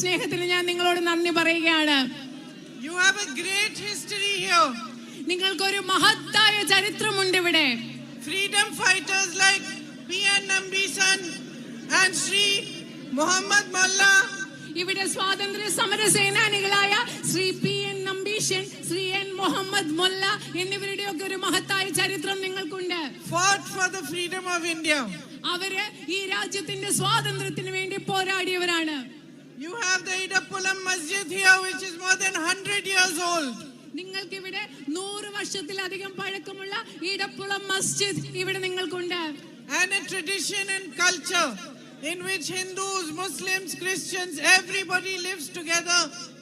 സ്നേഹത്തിൽ ഞാൻ നിങ്ങളോട് നന്ദി പറയുകയാണ്. You have a great history here. നിങ്ങൾക്കൊരു മഹത്തായ ചരിത്രമുണ്ട് ഇവിടെ. Freedom fighters like P.N. Nambisan and Sri Muhammad Mullah. ഇവിടെ സ്വാതന്ത്ര്യ സമര സേനാനികളായ ശ്രീ P.N. നമ്പീശൻ, ശ്രീ N. മുഹമ്മദ് മുല്ല എന്നിവരുടെയൊക്കെ ഒരു മഹത്തായ ചരിത്രം നിങ്ങൾക്കുണ്ട്. Fought for the freedom of India. അവര് ഈ രാജ്യത്തിന്റെ സ്വാതന്ത്ര്യത്തിന് വേണ്ടി പോരാടിയവരാണ്. You have the Idappulam Masjid here, which is more than 100 years old. നിങ്ങൾക്ക് ഇവിടെ 100 വർഷത്തിലധികം പഴക്കമുള്ള ഇടപ്പുളം മസ്ജിദ് ഇവിടെ നിങ്ങൾക്കുണ്ട്. And a tradition and culture in which Hindus, Muslims, Christians, everybody lives together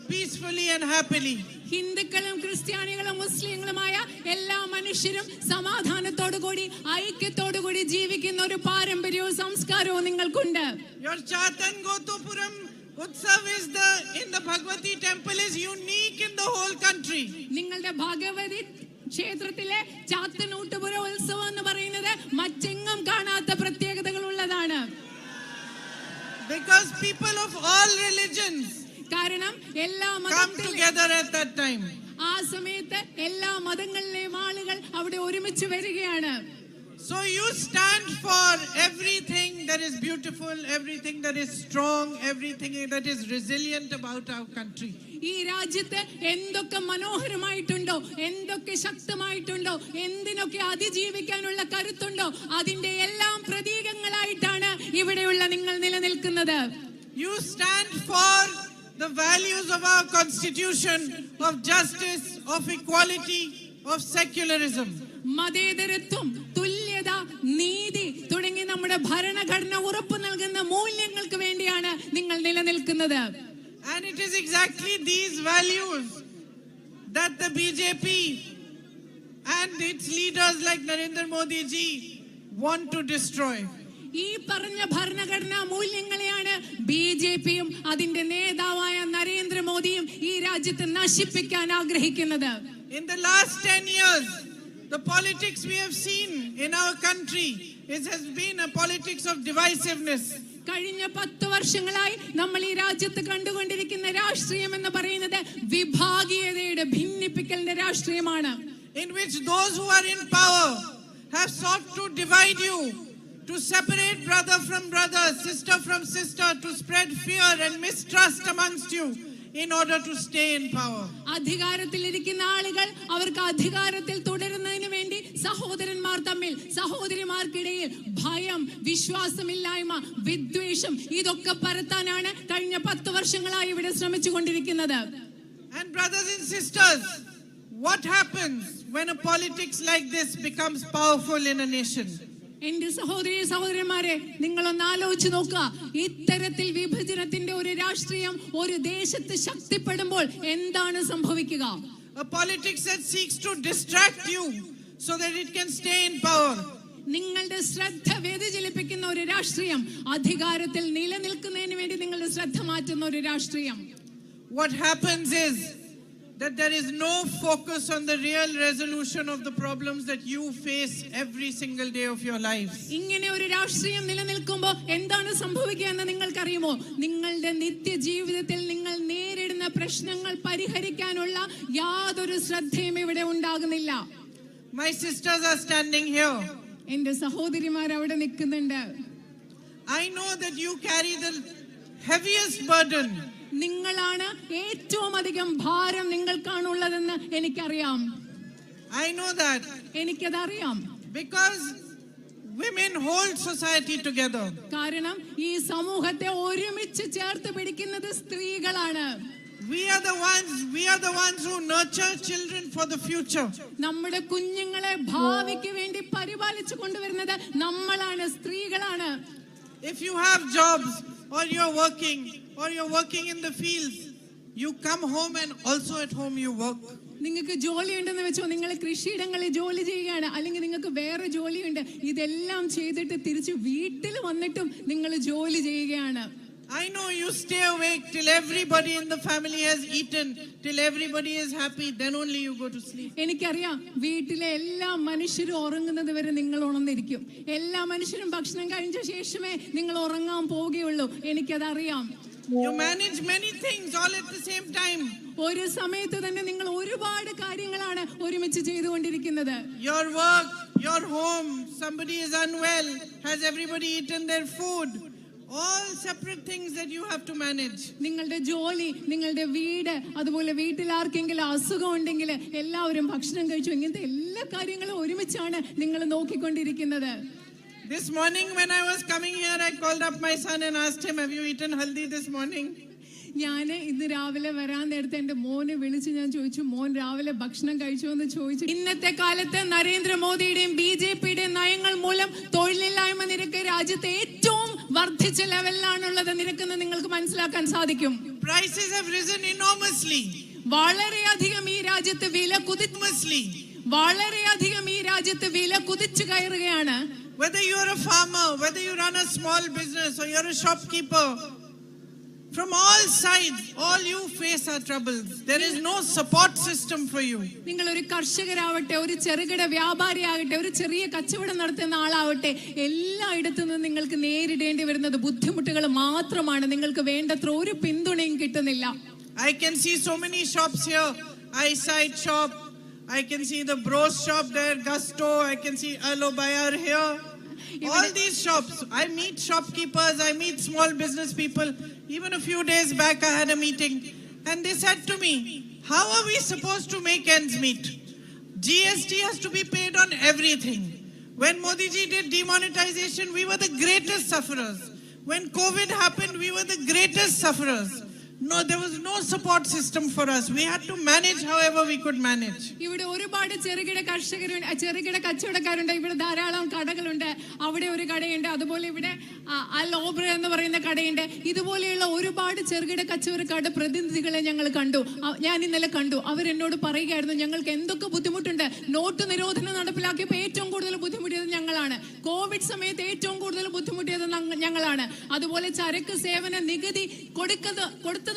peacefully and happily. ഹിന്ദുക്കളും ക്രിസ്ത്യാനികളും മുസ്ലിങ്ങളുമായ എല്ലാ മനുഷ്യരും സമാധാനത്തോടുകൂടി ഐക്യത്തോടുകൂടി ജീവിക്കുന്ന ഒരു പാരമ്പര്യവും സംസ്കാരവും നിങ്ങൾക്കുണ്ട്. Your Chatan Gotupuram Utsav is in the Bhagwati temple is unique in the whole country. നിങ്ങളുടെ ഭഗവതി ക്ഷേത്രത്തിലെ ചാത്തനൂട്ടുപുര ഉത്സവം എന്ന് പറയുന്നത് മറ്റെങ്ങും കാണാത്ത പ്രത്യേകതകൾ ഉള്ളതാണ്. Because people of all religions കാരണം എല്ലാ come together at that time. ആ സമയത്ത് എല്ലാ മതങ്ങളിലെയും ആളുകൾ അവിടെ ഒരുമിച്ച് വരികയാണ്. So you stand for everything that is beautiful, everything that is strong, everything that is resilient about our country. ഈ രാജ്യത്ത് എന്തൊക്കെ മനോഹരമായിട്ടുണ്ടോ, എന്തൊക്കെ ശക്തമായിട്ടുണ്ടോ, എന്തിനൊക്കെ അതിജീവിക്കാനുള്ള കരുത്തുണ്ടോ, അതിന്റെ എല്ലാം പ്രതീകങ്ങളായിട്ടാണ് ഇവിടെയുള്ള നിങ്ങൾ നിലനിൽക്കുന്നത്. You stand for the values of our constitution, of justice, of equality, of secularism. മതേതരത്വം, തുല്യത, നീതി തുടങ്ങി നമ്മുടെ ഭരണഘടന ഉറപ്പു നൽകുന്ന മൂല്യങ്ങൾക്ക് വേണ്ടിയാണ് നിങ്ങൾ നിലനിൽക്കുന്നത്. And it is exactly these values that the BJP and its leaders like Narendra Modi ji want to destroy. ഈ പറഞ്ഞ ഭരണഘടനാ മൂല്യങ്ങളെയാണ് ബിജെപിയും അതിന്റെ നേതാവായ നരേന്ദ്രമോദിയും ഈ രാജ്യത്ത് നശിപ്പിക്കാൻ ആഗ്രഹിക്കുന്നത്. In the last 10 years, the politics we have seen in our country has been a politics of divisiveness. കഴിഞ്ഞ 10 വർഷങ്ങളായി നമ്മൾ ഈ രാജ്യത്ത് കണ്ടുകൊണ്ടിരിക്കുന്ന രാഷ്ട്രീയം എന്ന് പറയുന്നത് വിഭാഗീയതയുടെ, ഭിന്നിപ്പിക്കലിന്റെ രാഷ്ട്രീയമാണ്. In which those who are in power have sought to divide you, to separate brother from brother, sister from sister, to spread fear and mistrust amongst you in order to stay in power. അധികാരത്തിൽ ഇരിക്കുന്ന ആളുകൾ അവർക്ക് അധികാരത്തിൽ തുടരുന്നതിന് വേണ്ടി സഹോദരന്മാർ തമ്മിൽ, സഹോദരിമാർക്കിടയിൽ ഭയം, വിശ്വാസമില്ലായ്മ, വിദ്വേഷം ഇതൊക്കെ പരത്താനാണ് കഴിഞ്ഞ 10 വർഷങ്ങളായി ഇവിടെ ശ്രമിച്ചുകൊണ്ടിരിക്കുന്നത്. And brothers and sisters, what happens when a politics like this becomes powerful in a nation? എന്റെ സഹോദരി സഹോദരന്മാരെ, നിങ്ങളൊന്ന് ആലോചിച്ച് നോക്കുക. ഇത്തരത്തിൽ വിഭജനത്തിന്റെ ഒരു രാഷ്ട്രീയം ഒരു ദേശത്ത് ശക്തിപ്പെടുമ്പോൾ എന്താണ് സംഭവിക്കുക? A politics that seeks to distract you so that it can stay in power. നിങ്ങളുടെ ശ്രദ്ധ വ്യതിചലിപ്പിക്കുന്ന ഒരു രാഷ്ട്രീയം, അധികാരത്തിൽ നിലനിൽക്കുന്നതിന് വേണ്ടി നിങ്ങളുടെ ശ്രദ്ധ മാറ്റുന്ന ഒരു രാഷ്ട്രീയം. What happens is that there is no focus on the real resolution of the problems that you face every single day of your lives. ഇങ്ങനെ ഒരു രാഷ്ട്രീയം നിലനിൽക്കുമ്പോൾ എന്താണ് സംഭവിക്കുക എന്ന് നിങ്ങൾക്കറിയുമോ? നിങ്ങളുടെ നിത്യജീവിതത്തിൽ നിങ്ങൾ നേരിടുന്ന പ്രശ്നങ്ങൾ പരിഹരിക്കാനുള്ള യാതൊരു ശ്രദ്ധയും ഇവിടെ ഉണ്ടാകുന്നില്ല. My sisters are standing here. എന്റെ സഹോദരിമാർ അവിടെ നിൽക്കുന്നുണ്ട്. I know that you carry the heaviest burden. നിങ്ങളാണ് ഏറ്റവും അധികം ഭാരം നിങ്ങൾക്കാണുള്ളതെന്ന് എനിക്കറിയാം. I know that. എനിക്കതറിയാം. Because women hold society together. കാരണം ഈ സമൂഹത്തെ ഒരുമിച്ച് ചേർത്ത് പിടിക്കുന്നത് സ്ത്രീകളാണ്. We are the ones who nurture children for the future. നമ്മുടെ കുഞ്ഞുങ്ങളെ ഭാവിക്ക് വേണ്ടി പരിപാലിച്ചു കൊണ്ടുവരുന്നത് നമ്മളാണ്, സ്ത്രീകളാണ്. If you have jobs or you're working in the fields, you come home and also at home you work. നിങ്ങൾക്ക് ജോലി ഉണ്ടെന്ന് വെച്ചോ, നിങ്ങൾ കൃഷിയിടങ്ങളിൽ ജോലി ചെയ്യുകയാണ്, അല്ലെങ്കിൽ നിങ്ങൾക്ക് വേറെ ജോലിയുണ്ട്, ഇതെല്ലാം ചെയ്തിട്ട് തിരിച്ച് വീട്ടിൽ വന്നിട്ടും നിങ്ങൾ ജോലി ചെയ്യുകയാണ്. I know you stay awake till everybody in the family has eaten, till everybody is happy, then only you go to sleep. എനിക്കറിയാം, വീട്ടിലെ എല്ലാ മനുഷ്യരും ഉറങ്ങുന്നത് വരെ നിങ്ങൾ ഉണർന്നിരിക്കും. എല്ലാ മനുഷ്യരും ഭക്ഷണം കഴിച്ച ശേഷമേ നിങ്ങൾ ഉറങ്ങാൻ പോവുകയുള്ളൂ. എനിക്കതറിയാം. You manage many things all at the same time. ഒരു സമയത്ത് തന്നെ നിങ്ങൾ ഒരുപാട് കാര്യങ്ങളാണ് ഒരുമിച്ച് ചെയ്തുകൊണ്ടിരിക്കുന്നത്. Your work, your home, somebody is unwell, has everybody eaten their food? All separate things that you have to manage. നിങ്ങളുടെ ജോലി, നിങ്ങളുടെ വീട്, അതുപോലെ വീട്ടിൽ ആർക്കെങ്കിലും അസുഖം ഉണ്ടെങ്കിൽ എല്ലാവരും ഭക്ഷണം കഴിച്ചു, ഇങ്ങനത്തെ എല്ലാ കാര്യങ്ങളും ഒരുമിച്ചാണ് നിങ്ങൾ നോക്കിക്കൊണ്ടിരിക്കുന്നത്. This morning when I was coming here, I called up my son and asked him, have you eaten haldi this morning? ഞാൻ ഇന്ന് രാവിലെ വരാൻ നേരത്തെ എന്റെ മോനെ വിളിച്ച് ഞാൻ ചോദിച്ചു, മോൻ രാവിലെ ഭക്ഷണം കഴിച്ചോ എന്ന് ചോദിച്ചു. ഇന്നത്തെ കാലത്ത് നരേന്ദ്രമോദിയുടെയും BJPയുടെയും നയങ്ങൾ മൂലം തൊഴിലില്ലായ്മ നിരക്ക് രാജ്യത്തെ ഏറ്റവും വർദ്ധിച്ച ലെവലിലാണുള്ളത് നിരക്കെന്ന് നിങ്ങൾക്ക് മനസ്സിലാക്കാൻ സാധിക്കും. Prices have risen enormously. വളരെയധികം ഈ രാജ്യത്ത് വില കുതിച്ചു കയറുകയാണ്. Whether you are a farmer, whether you run a small business or you're a shopkeeper, from all sides, all you face are troubles. There is no support system for you. നിങ്ങൾ ഒരു കർഷകരാവട്ടെ, ഒരു ചെറുകിട വ്യാപാരിയാകട്ടെ, ഒരു ചെറിയ കച്ചവടം നടത്തുന്ന ആളാവട്ടെ, എല്ലായിടത്തു നിന്നും നിങ്ങൾക്ക് നേരിടേണ്ടി വരുന്നത് ബുദ്ധിമുട്ടുകൾ മാത്രമാണ്. നിങ്ങൾക്ക് വേണ്ടത്ര ഒരു പിന്തുണയും കിട്ടുന്നില്ല. I can see so many shops here. Eyesight shop, I can see the Bros shop there, Gusto, I can see Alo Bayar here. All these shops, I meet shopkeepers, I meet small business people. Even a few days back I had a meeting and they said to me, how are we supposed to make ends meet? GST has to be paid on everything. When Modi ji did demonetization, we were the greatest sufferers. When COVID happened, we were the greatest sufferers. No, there was no support system for us. We had to manage however we could manage. ഇവിടെ ഒരുപാട് ചെറുകിട കച്ചവടക്കാരുണ്ട്. ഇവിടെ ധാരാളം കടകളുണ്ട്. അവിടെ ഒരു കടയുണ്ട്, അതുപോലെ ഇവിടെ അലോബ്ര എന്ന് പറയുന്ന കടയുണ്ട്. ഇതുപോലെയുള്ള ഒരുപാട് ചെറുകിട കച്ചവടക്കാരുടെ പ്രതിനിധികളെ ഞാൻ ഇന്നലെ കണ്ടു. അവരെന്നോട് പറയുകയായിരുന്നു, ഞങ്ങൾക്ക് എന്തൊക്കെ ബുദ്ധിമുട്ടുണ്ട്. നോട്ട് നിരോധനം നടപ്പിലാക്കിയപ്പോൾ ഏറ്റവും കൂടുതൽ ബുദ്ധിമുട്ടിയത് ഞങ്ങളാണ്. കോവിഡ് സമയത്ത് ഏറ്റവും കൂടുതൽ ബുദ്ധിമുട്ടിയത് ഞങ്ങളാണ്. അതുപോലെ ചരക്ക് സേവന നികുതി കൊടുത്തത്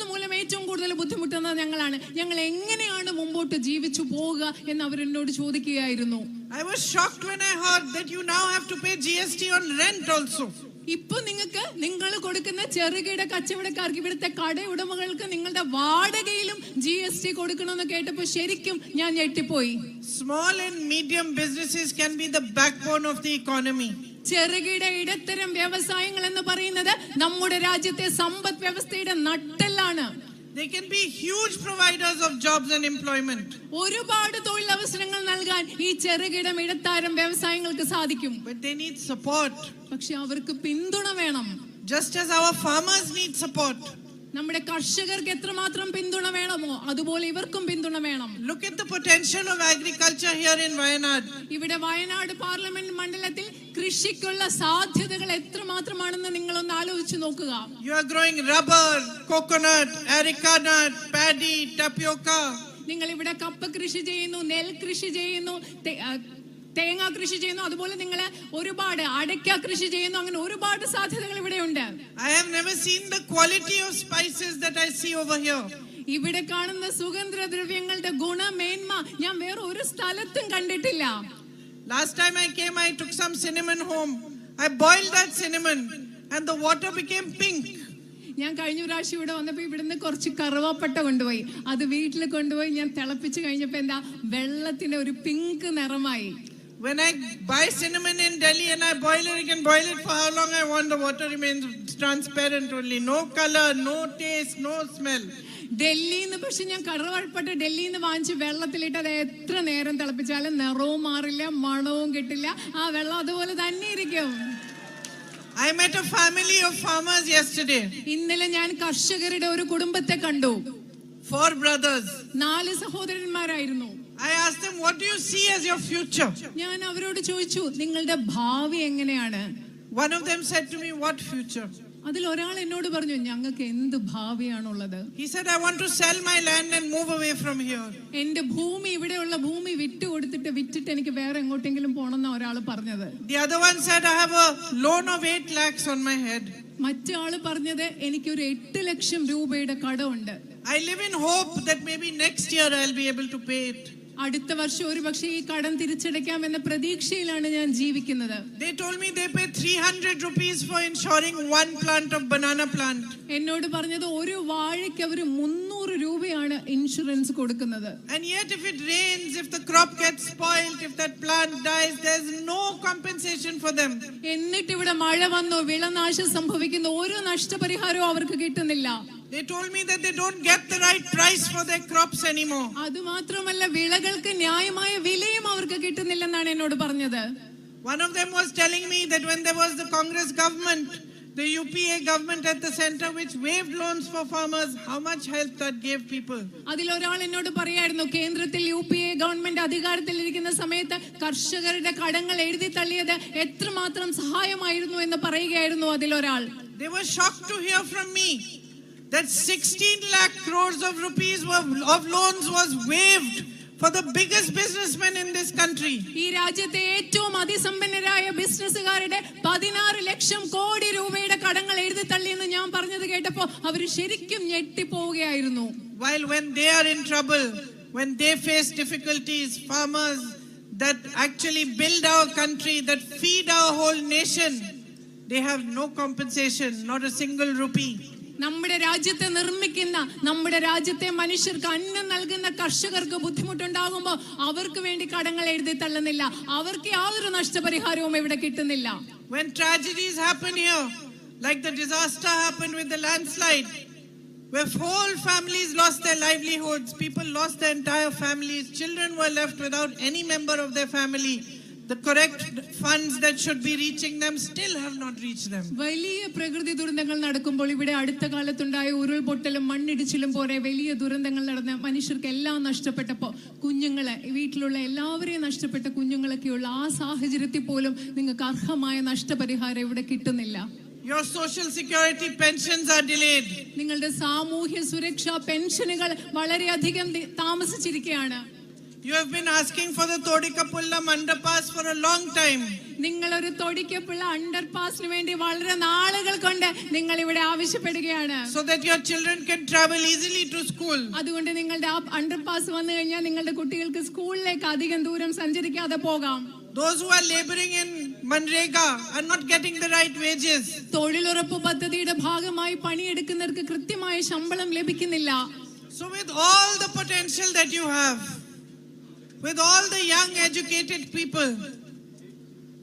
മൂലം ഏറ്റവും കൂടുതൽ ബുദ്ധിമുട്ടുന്നത് ഞങ്ങളാണ്. ഞങ്ങൾ എങ്ങനെയാണ് മുമ്പോട്ട് ജീവിച്ചു പോവുക എന്ന് അവരെന്നോട് ചോദിക്കുകയായിരുന്നു. I was shocked when I heard that you now have to pay GST on rent also. ഇപ്പൊ നിങ്ങൾ കൊടുക്കുന്ന ചെറുകിട കച്ചവടക്കാർക്ക്, ഇവിടുത്തെ കട ഉടമകൾക്ക് നിങ്ങളുടെ വാടകയിലും GST കൊടുക്കണമെന്ന് കേട്ടപ്പോൾ ശരിക്കും ഞാൻ ഞെട്ടിപ്പോയി. Small and medium businesses can be the backbone of the economy. ചെറുകിട ഇടത്തരം വ്യവസായങ്ങൾ എന്ന് പറയുന്നത് നമ്മുടെ രാജ്യത്തെ സമ്പദ് വ്യവസ്ഥയുടെ നട്ടെല്ലാണ്. They can be huge providers of jobs and employment. ഒരുപാട് തൊഴിലവസരങ്ങൾ നൽകാൻ ഈ ചെറുകിട ഇടത്തരം വ്യവസായങ്ങൾക്ക് സാധിക്കും. But they need support. പക്ഷെ അവർക്ക് പിന്തുണ വേണം. Just as our farmers need support. നമ്മുടെ കർഷകർക്ക് എത്രമാത്രം പിന്തുണ വേണമോ അതുപോലെ ഇവർക്കും പിന്തുണ വേണം. Look at the potential of agriculture here in Wayanad. ഇവിടെ വയനാട് പാർലമെന്റ് മണ്ഡലത്തിൽ കൃഷിക്കുള്ള സാധ്യതകൾ എത്രമാത്രമാണെന്ന് നിങ്ങളൊന്ന് ആലോചിച്ച് നോക്കുക. You are growing rubber, coconut, areca nut, paddy, tapioca. നിങ്ങൾ ഇവിടെ കപ്പ കൃഷി ചെയ്യുന്നു, നെൽ കൃഷി ചെയ്യുന്നു, തേങ്ങ കൃഷി ചെയ്യുന്നു, അതുപോലെ നിങ്ങൾ ഒരുപാട് അടയ്ക്ക കൃഷി ചെയ്യുന്നു. അങ്ങനെ ഒരുപാട് സാധ്യതകൾ ഇവിടെ ഉണ്ട്. I have never seen the quality of spices that I see over here. ഇവിടെ കാണുന്ന സുഗന്ധദ്രവ്യങ്ങളുടെ ഗുണമേന്മ ഞാൻ വേറെ ഒരു സ്ഥലത്തും കണ്ടിട്ടില്ല. Last time I came, I took some cinnamon home. I boiled that cinnamon and the water became pink. ഞാൻ കഴിഞ്ഞ പ്രാവശ്യം ഇവിടെ വന്നപ്പോൾ ഇവിടുന്ന് കുറച്ച് കറുവാപ്പട്ട കൊണ്ടുപോയി. അത് വീട്ടിൽ കൊണ്ടുപോയി ഞാൻ തിളപ്പിച്ച് കഴിഞ്ഞപ്പോൾ എന്താ വെള്ളത്തിന്റെ ഒരു പിങ്ക് നിറമായി. When I buy cinnamon in Delhi and I boil it, I can boil it for how long I want. The water remains transparent only. No color, no taste, no smell. ഡൽഹിന്ന് പക്ഷെ ഞാൻ കറുവാപ്പട്ട ഡൽഹിന്ന് വാങ്ങിച്ച് വെള്ളത്തിലിട്ട് അത് എത്ര നേരം തിളപ്പിച്ചാലും നിറവും മാറില്ല, മണവും കിട്ടില്ല. ആ വെള്ളം അതുപോലെ തന്നെ ഇരിക്കും. I met a family of farmers yesterday. ഇന്നലെ ഞാൻ കർഷകരുടെ ഒരു കുടുംബത്തെ കണ്ടു. 4 brothers. 4 സഹോദരന്മാരായിരുന്നു. I asked them, what do you see as your future? ഞാൻ അവരോട് ചോദിച്ചു, നിങ്ങളുടെ ഭാവി എങ്ങനെയാണ്? One of them said to me, what future? അതിൽ ഒരാൾ എന്നോട് പറഞ്ഞു, ഞങ്ങൾക്ക് എന്ത് ഭാവിയാണുള്ളത്? He said, I want to sell my land and move away from here. എന്റെ ഭൂമി, ഇവിടെയുള്ള ഭൂമി വിറ്റിട്ട് എനിക്ക് വേറെ എങ്ങോട്ടെങ്കിലും പോണെന്ന ഒരാൾ പറഞ്ഞത്. The other one said, I have a loan of 8 lakhs on my head. മറ്റാള് പറഞ്ഞത്, എനിക്കൊരു 8 ലക്ഷം രൂപയുടെ കടമുണ്ട്. I live in hope that maybe next year I'll be able to pay it. അടുത്ത വർഷം ഒരുപക്ഷേ ഈ കടം തിരിച്ചടയ്ക്കാം എന്ന പ്രതീക്ഷയിലാണ് ഞാൻ ജീവിക്കുന്നത്. They told me they pay 300 rupees for insuring one plant of banana plant. എന്നോട് പറഞ്ഞത് ഒരു വാഴയ്ക്ക് അവർ 300 രൂപയാണ് ഇൻഷുറൻസ് കൊടുക്കുന്നത്. And yet if it rains, if the crop gets spoiled, if that plant dies, there's no compensation for them. എന്നിട്ട് ഇവിടെ മഴ വന്നു വിളനാശം സംഭവിക്കുന്ന ഒരു നഷ്ടപരിഹാരവും അവർക്ക് കിട്ടുന്നില്ല. They told me that they don't get the right price for their crops anymore. അതുമാത്രമല്ല വിളകൾക്ക് ന്യായമായ വിലയും അവർക്ക് കിട്ടുന്നില്ലെന്നാണ് എന്നോട് പറഞ്ഞത്. One of them was telling me that when there was the Congress government, the UPA government at the center, which waived loans for farmers, how much help that gave people. അതിലൊരാൾ എന്നോട് പറയായിരുന്നു, കേന്ദ്രത്തിൽ UPA ഗവൺമെന്റ് അധികാരത്തിലിരിക്കുന്ന സമയത്ത് കർഷകരുടെ കടങ്ങൾ എഴുതി തള്ളിയത് എത്രമാത്രം സഹായമായിരുന്നു എന്ന് പറയുകയായിരുന്നു അതിലൊരാൾ. They were shocked to hear from me that 16 lakh crores of rupees of loans was waived for the biggest businessmen in this country. ഈ രാജ്യത്തെ ഏറ്റവും അതിസമ്പന്നരായ ബിസിനസ്സുകാരുടെ 16 ലക്ഷം കോടി രൂപയുടെ കടങ്ങൾ എഴുതി തള്ളിയെന്ന് ഞാൻ പറഞ്ഞത് കേട്ടപ്പോൾ അവർ ശരിക്കും ഞെട്ടിപ്പോവുകയായിരുന്നു. While when they are in trouble, when they face difficulties, farmers that actually build our country, that feed our whole nation, they have no compensation, not a single rupee. നമ്മുടെ രാജ്യത്തെ നിർമ്മിക്കുന്ന, നമ്മുടെ രാജ്യത്തെ മനുഷ്യർക്ക് അന്നം നൽകുന്ന കർഷകർക്ക് ബുദ്ധിമുട്ടുണ്ടാകുമ്പോൾ അവർക്ക് വേണ്ടി കടങ്ങൾ എഴുതി തള്ളുന്നില്ല. അവർക്ക് യാതൊരു നഷ്ടപരിഹാരവും ഇവിടെ കിട്ടുന്നില്ല. When tragedies happen here, like the disaster happened with the landslide, where whole families lost their livelihoods, people lost their entire families, children were left without any member of their family. The correct funds that should be reaching them still have not reached them. വലിയ പ്രകൃതി ദുരന്തങ്ങൾ നടക്കുമ്പോൾ ഇവിടെ അടുത്ത കാലത്തുണ്ടായ ഉരുൾപൊട്ടലും മണ്ണിടിച്ചിലും പോലെ വലിയ ദുരന്തങ്ങൾ നടന്ന മനുഷ്യർക്ക് എല്ലാം നഷ്ടപ്പെട്ടപ്പോൾ കുഞ്ഞുങ്ങളെ, വീട്ടിലുള്ള എല്ലാവരെയും നഷ്ടപ്പെട്ട കുഞ്ഞുങ്ങളൊക്കെയുള്ള ആ സാഹചര്യത്തിൽ പോലും നിങ്ങൾക്ക് അർഹമായ നഷ്ടപരിഹാരം ഇവിടെ കിട്ടുന്നില്ല. Your social security pensions are delayed. നിങ്ങളുടെ സാമൂഹ്യ സുരക്ഷാ പെൻഷനുകൾ വളരെയധികം താമസിച്ചിരിക്കുകയാണ്. You have been asking for the Todikapullam underpass for a long time. നിങ്ങൾ ഒരു തൊടിക്കപ്പുള്ള അണ്ടർപാസിന് വേണ്ടി വളരെ നാളുകൾ കൊണ്ട് നിങ്ങൾ ഇവിടെ ആവശ്യപ്പെടുകയാണ്. So that your children can travel easily to school. അതുകൊണ്ട് നിങ്ങളുടെ ആ അണ്ടർപാസ് വന്നു കഴിഞ്ഞാൽ നിങ്ങളുടെ കുട്ടികൾക്ക് സ്കൂളിലേക്ക് അധികം ദൂരം സഞ്ചരിക്കാതെ പോകാം. Those who are laboring in Manrega are not getting the right wages. തൊഴിലുറപ്പ് പദ്ധതിയുടെ ഭാഗമായി പണിയെടുക്കുന്നവർക്ക് കൃത്യമായ ശമ്പളം ലഭിക്കുന്നില്ല. So with all the potential that you have, with all the young educated people,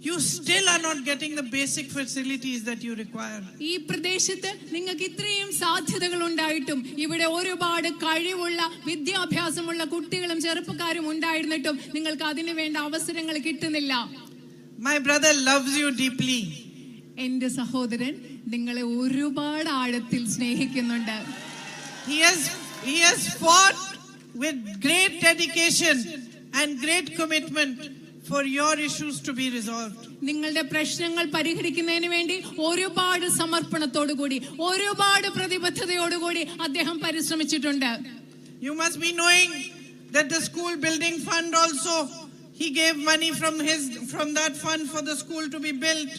you still are not getting the basic facilities that you require. ഈ പ്രദേശത്ത് നിങ്ങൾക്ക് ഇത്രയും സാധ്യതകൾ ഉണ്ടായിട്ടും ഇവിടെ ഒരുപാട് കഴിവുള്ള വിദ്യാഭ്യാസമുള്ള കുട്ടികളും ചെറുപ്പക്കാരും ഉണ്ടായിരുന്നിട്ടും നിങ്ങൾക്ക് അതിനു വേണ്ട അവസരങ്ങൾ കിട്ടുന്നില്ല. My brother loves you deeply. എന്റെ സഹോദരൻ നിങ്ങളെ ഒരുപാട് ആഴത്തിൽ സ്നേഹിക്കുന്നുണ്ട്. He has fought with great dedication and great commitment for your issues to be resolved. നിങ്ങളുടെ പ്രശ്നങ്ങൾ പരിഹരിക്കുന്നതിന് വേണ്ടി ഒരുപാട് സമർപ്പണത്തോടുകൂടി, ഒരുപാട് പ്രതിബദ്ധതയോടുകൂടി അദ്ദേഹം പരിശ്രമിച്ചിട്ടുണ്ട്. You must be knowing that the school building fund also, he gave money from that fund for the school to be built,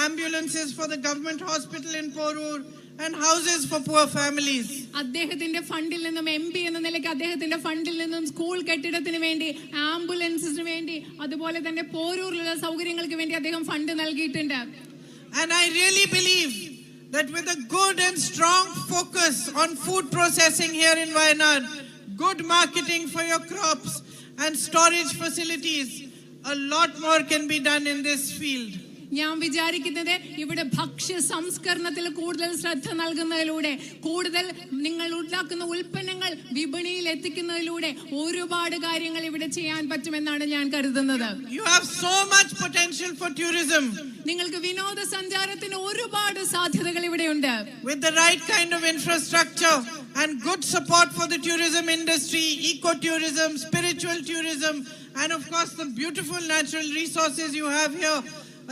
ambulances for the government hospital in Porur, and houses for poor families. അദ്ദേഹത്തിന്റെ ഫണ്ടിൽ നിന്നും MP എന്ന നിലയ്ക്ക് അദ്ദേഹത്തിന്റെ ഫണ്ടിൽ നിന്നും school കെട്ടിടത്തിന് വേണ്ടി, ആംബുലൻസിന് വേണ്ടി, അതുപോലെ തന്നെ പോരൂരിലുള്ള സൗകര്യങ്ങൾക്ക് വേണ്ടി അദ്ദേഹം ഫണ്ട് നൽകിയിട്ടുണ്ട്. And I really believe that with a good and strong focus on food processing here in Wayanad, good marketing for your crops and storage facilities, a lot more can be done in this field. ഞാൻ വിചാരിക്കുന്നത് ഇവിടെ ഭക്ഷ്യ സംസ്കരണത്തിൽ കൂടുതൽ ശ്രദ്ധ നൽകുന്നതിലൂടെ, കൂടുതൽ നിങ്ങൾ ഉണ്ടാക്കുന്ന ഉൽപ്പന്നങ്ങൾ വിപണിയിൽ എത്തിക്കുന്നതിലൂടെ ഒരുപാട് കാര്യങ്ങൾ ഇവിടെ ചെയ്യാൻ പറ്റുമെന്നാണ് ഞാൻ കരുതുന്നത്. You have so much potential for tourism. നിങ്ങൾക്ക് വിനോദസഞ്ചാരത്തിന് ഒരുപാട് സാധ്യതകൾ ഇവിടെയുണ്ട്. With the right kind of infrastructure and good support for the tourism industry, ecotourism, spiritual tourism, and of course the beautiful natural resources you have here,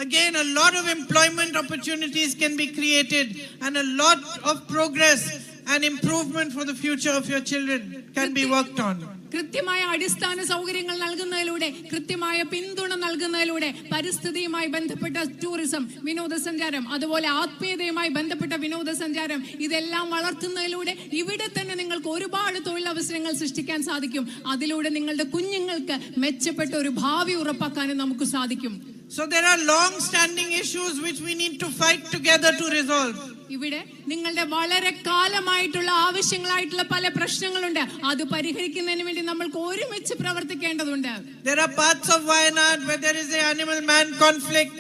again a lot of employment opportunities can be created and a lot of progress and improvement for the future of your children can be worked on. കൃത്യമായ അടിസ്ഥാന സൗകര്യങ്ങൾ നൽകുന്നതിലൂടെ, കൃത്യമായ പിന്തുണ നൽകുന്നതിലൂടെ, പരിസ്ഥിതിയുമായി ബന്ധപ്പെട്ട tourism, വിനോദസഞ്ചാരം, അതുപോലെ ആത്മീയതയുമായി ബന്ധപ്പെട്ട വിനോദസഞ്ചാരം, ഇതെല്ലാം വളർത്തുന്നതിലൂടെ ഇവിടെ തന്നെ നിങ്ങൾക്ക് ഒരുപാട് തൊഴിലവസരങ്ങൾ സൃഷ്ടിക്കാൻ സാധിക്കും. അതിലൂടെ നിങ്ങളുടെ കുഞ്ഞുങ്ങൾക്ക് മെച്ചപ്പെട്ട ഒരു ഭാവി ഉറപ്പാക്കാനും നമുക്ക് സാധിക്കും. So there are long-standing issues which we need to fight together to resolve. ഇവിടെ നിങ്ങളുടെ വളരെ കാലമായിട്ടുള്ള ആവശ്യങ്ങളായിട്ടുള്ള പല പ്രശ്നങ്ങളുണ്ട്. അത് പരിഹരിക്കുന്നതിന് വേണ്ടി നമ്മൾക്ക് ഒരുമിച്ച് പ്രവർത്തിക്കേണ്ടതുണ്ട്. There are parts of Wayanad where there is a animal-man conflict.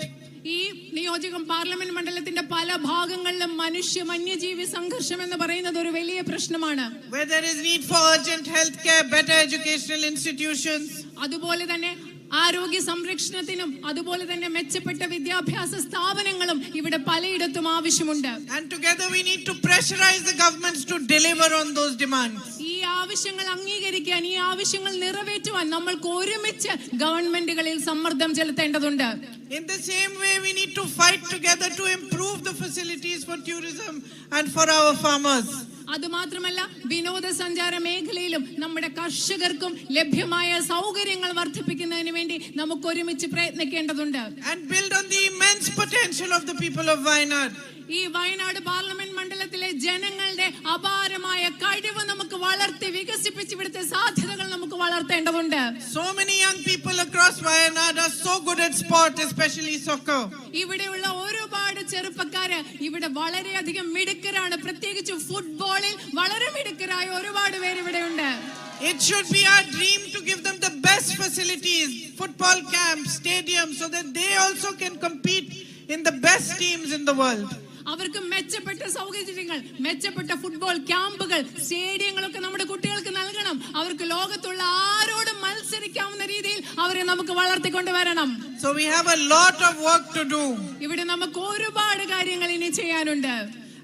ഈ നിയോജകം പാർലമെന്റ് മണ്ഡലത്തിന്റെ പല ഭാഗങ്ങളിലും വന്യജീവി സംഘർഷം എന്ന് പറയുന്നത് ഒരു വലിയ പ്രശ്നമാണ്. Where there is need for urgent health care, better educational institutions. അതുപോലെ തന്നെ ആരോഗ്യ സംരക്ഷണത്തിനും അതുപോലെ തന്നെ മെച്ചപ്പെട്ട വിദ്യാഭ്യാസ സ്ഥാപനങ്ങളും ഇവിടെ പലയിടത്തും ആവശ്യമുണ്ട്. And together we need to pressurize the governments to deliver on those demands. ഈ ആവശ്യങ്ങൾ അംഗീകരിക്കാൻ, ഈ ആവശ്യങ്ങൾ നിറവേറ്റുവാൻ നമ്മൾക്ക് ഒരുമിച്ച് ഗവൺമെന്റുകളിൽ സമ്മർദ്ദം ചെലുത്തേണ്ടതുണ്ട്. In the same way we need to fight together to improve the facilities for tourism and for our farmers. അതുമാത്രമല്ല, വിനോദസഞ്ചാര മേഖലയിലും നമ്മുടെ കർഷകർക്കും ലഭ്യമായ സൗകര്യങ്ങൾ വർദ്ധിപ്പിക്കുന്നതിന് വേണ്ടി നമുക്ക് ഒരുമിച്ച് പ്രയത്നിക്കേണ്ടതുണ്ട്. And build on the immense potential of the people of Wayanad. ഈ വയനാട് പാർലമെന്റ് മണ്ഡലത്തിലെ ജനങ്ങളുടെ അപാരമായ കഴിവ് നമുക്ക് വളർത്തി വികസിപ്പിച്ച് ഇവിടുത്തെ സാധ്യതകൾ നമുക്ക് വളർത്തേണ്ടതുണ്ട്. So many young people across Wayanad are so good at sport, especially soccer. ഇവിടെയുള്ള ഒരുപാട് ചെറുപ്പക്കാര് ഇവിടെ വളരെയധികം മിടുക്കരാണ്. പ്രത്യേകിച്ച് ഫുട്ബോളിൽ വളരെ മിടുക്കരായ ഒരുപാട് പേര് ഇവിടെയുണ്ട്. It should be our dream to give them the best facilities, football camps, stadiums, so that they also can compete in the best teams in the world. അവർക്ക് മെച്ചപ്പെട്ട സൗകര്യങ്ങൾ, മെച്ചപ്പെട്ട ഫുട്ബോൾ ക്യാമ്പുകൾ, സ്റ്റേഡിയങ്ങളൊക്കെ നമ്മുടെ കുട്ടികൾക്ക് നൽകണം. അവർക്ക് ലോകത്തുള്ള ആരോടും മത്സരിക്കാവുന്ന രീതിയിൽ അവരെ നമുക്ക് വളർത്തിക്കൊണ്ടുവരണം. So we have a lot of work to do. ഇവിടെ നമുക്ക് ഒരുപാട് കാര്യങ്ങൾ ഇനി ചെയ്യാനുണ്ട്.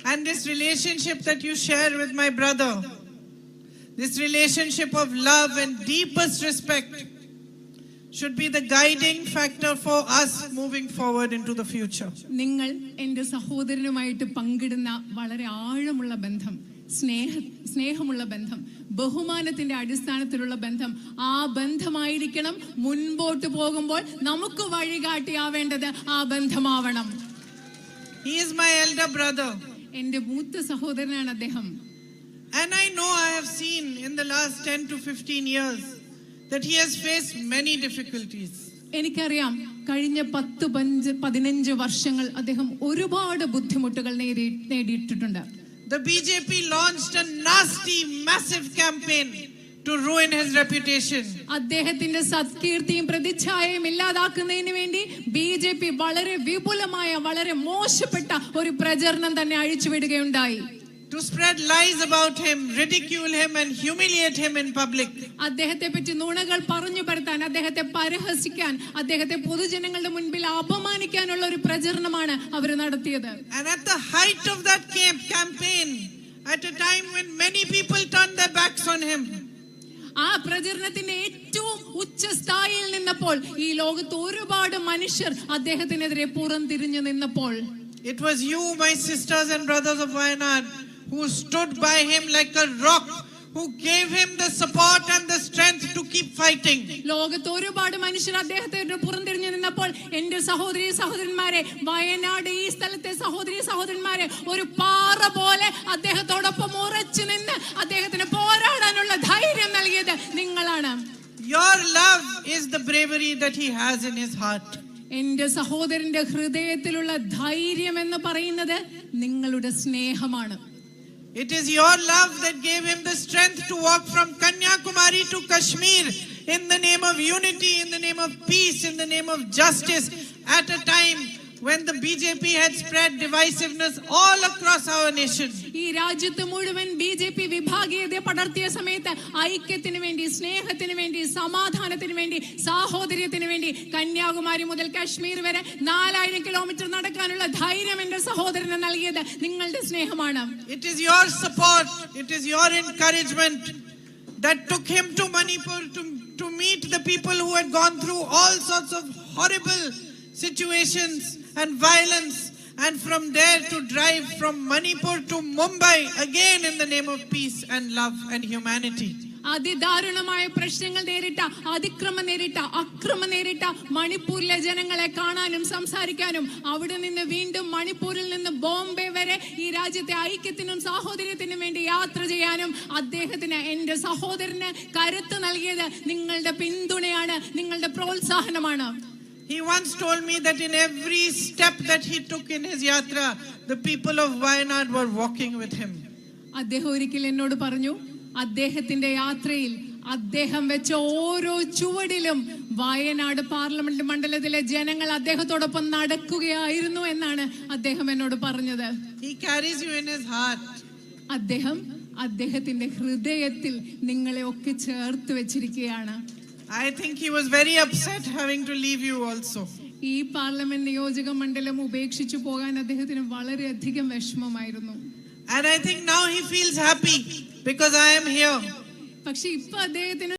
And this relationship that you share with my brother, this relationship of love and deepest respect, should be the guiding factor for us moving forward into the future. നിങ്ങൾ എൻ്റെ സഹോദരനുമായിട്ട് പങ്കിടുന്ന വളരെ ആഴമുള്ള ബന്ധം, സ്നേഹമുള്ള ബന്ധം, ബഹുമാനത്തിന്റെ അടിസ്ഥാനത്തിലുള്ള ബന്ധം, ആ ബന്ധമായിരിക്കണം മുൻപോട്ട് പോകുമ്പോൾ നമുക്ക് വഴികാട്ടിയാവേണ്ടത്. ആ ബന്ധമാവണം. He is my elder brother. എൻ്റെ മൂത്ത സഹോദരനാണ് അദ്ദേഹം. And I know, I have seen in the last 10 to 15 years that he has faced many difficulties. എനിക്കറിയാം, കഴിഞ്ഞ 10-15 വർഷങ്ങൾ അദ്ദേഹം ഒരുപാട് ബുദ്ധിമുട്ടുകൾ നേരിട്ടിട്ടുണ്ട്. The BJP launched a nasty, massive campaign to ruin his reputation. അദ്ദേഹത്തിന്റെ സത്കീർത്തിയും പ്രതിച്ഛായയും ഇല്ലാതാക്കുന്നതിന് വേണ്ടി BJP വളരെ വിപുലമായ, വളരെ മോശപ്പെട്ട ഒരു പ്രചരണം തന്നെ അഴിച്ചുവിടുകയുണ്ടായി. To spread lies about him, ridicule him and humiliate him in public. അദ്ദേഹത്തെ പറ്റി നുണകൾ പറഞ്ഞു പരത്താൻ, അദ്ദേഹത്തെ പരിഹസിക്കാൻ, അദ്ദേഹത്തെ പൊതുജനങ്ങളുടെ മുൻപിൽ അപമാനിക്കാനുള്ള ഒരു പ്രചരണമാണ് അവർ നടത്തിയത്. And at the height of that campaign, at a time when many people turned their backs on him, ആ പ്രചരണത്തിന്റെ ഏറ്റവും ഉച്ചസ്ഥായിയിൽ നിന്നപ്പോൾ ഈ ലോകത്ത് ഒരുപാട് മനുഷ്യർ അദ്ദേഹത്തിനെതിരെ പുറം തിരിഞ്ഞു നിന്നപ്പോൾ, it was you, my sisters and brothers of Wayanad, who stood by him like a rock, who gave him the support and the strength to keep fighting. ലോകത്ത് ഒരുപാട് മനുഷ്യർ അദ്ദേഹത്തെ പുറംതിരിഞ്ഞു നിന്നപ്പോൾ എൻ്റെ സഹോദരന്മാരെ, വയനാട് ഈ സ്ഥലത്തെ സഹോദരന്മാരെ, ഒരു പാറ പോലെ അദ്ദേഹത്തോടൊപ്പം ഉറച്ചു നിന്ന് അദ്ദേഹത്തിന് പോരാടാനുള്ള ധൈര്യം നൽകിയത് നിങ്ങളാണ്. Your love is the bravery that he has in his heart. എൻ്റെ സഹോദരന്റെ ഹൃദയത്തിലുള്ള ധൈര്യം എന്ന് പറയുന്നത് നിങ്ങളുടെ സ്നേഹമാണ്. It is your love that gave him the strength to walk from Kanyakumari to Kashmir in the name of unity, in the name of peace, in the name of justice, at a time when the BJP had spread divisiveness all across our nation. ഈ രാജ്യത്ത് മുഴുവൻ BJP വിഭാഗീയത പടർത്തിയ സമയത്ത് ഐക്യത്തിന് വേണ്ടി, സ്നേഹത്തിന് വേണ്ടി, സമാധാനത്തിന് വേണ്ടി, സാഹോദര്യത്തിന് വേണ്ടി കന്യാകുമാരി മുതൽ കാശ്മീർ വരെ 4000 കിലോമീറ്റർ നടക്കാനുള്ള ധൈര്യം എൻ്റെ സഹോദരന് നൽകിയത് നിങ്ങളുടെ സ്നേഹമാണ്. It is your support, it is your encouragement that took him to Manipur to meet the people who had gone through all sorts of horrible situations and violence, and from there to drive from Manipur to Mumbai again in the name of peace and love and humanity. അതിദാരുണമായ പ്രശ്നങ്ങൾ നേരിട്ട, അതിക്രമം നേരിട്ട, അക്രമം നേരിട്ട മണിപ്പൂരിലെ ജനങ്ങളെ കാണാനും സംസാരിക്കാനും അവിടെ നിന്ന് വീണ്ടും മണിപ്പൂരിൽ നിന്ന് ബോംബെ വരെ ഈ രാജ്യത്തെ ഐക്യത്തിനും സാഹോദര്യത്തിനും വേണ്ടി യാത്ര ചെയ്യാനും അദ്ദേഹത്തിന്, എന്റെ സഹോദരന് കരുത്ത് നൽകിയത് നിങ്ങളുടെ പിന്തുണയാണ്, നിങ്ങളുടെ പ്രോത്സാഹനമാണ്. He once told me that in every step that he took in his yatra, the people of Wayanad were walking with him. അദ്ദേഹം ഒരിക്കൽ എന്നോട് പറഞ്ഞു, അദ്ദേഹത്തിന്റെ യാത്രയിൽ അദ്ദേഹം വെച്ച ഓരോ ചുവടിലും വയനാട് പാർലമെന്റ് മണ്ഡലത്തിലെ ജനങ്ങൾ അദ്ദേഹത്തോടൊപ്പം നടക്കുകയായിരുന്നു എന്നാണ് അദ്ദേഹം എന്നോട് പറഞ്ഞത്. He carries you in his heart. അദ്ദേഹം അദ്ദേഹത്തിന്റെ ഹൃദയത്തിൽ നിങ്ങളെ ഒക്കെ ചേർത്ത് വെച്ചിരിക്കുകയാണ്. I think he was very upset having to leave you also. ഈ പാർലമെന്റ് നിയോജക മണ്ഡലം ഉപേക്ഷിച്ചു പോകാൻ അദ്ദേഹത്തിന് വളരെയധികം വിഷമമായിരുന്നു. And I think now he feels happy because I am here. പക്ഷെ ഇപ്പൊ അദ്ദേഹത്തിന്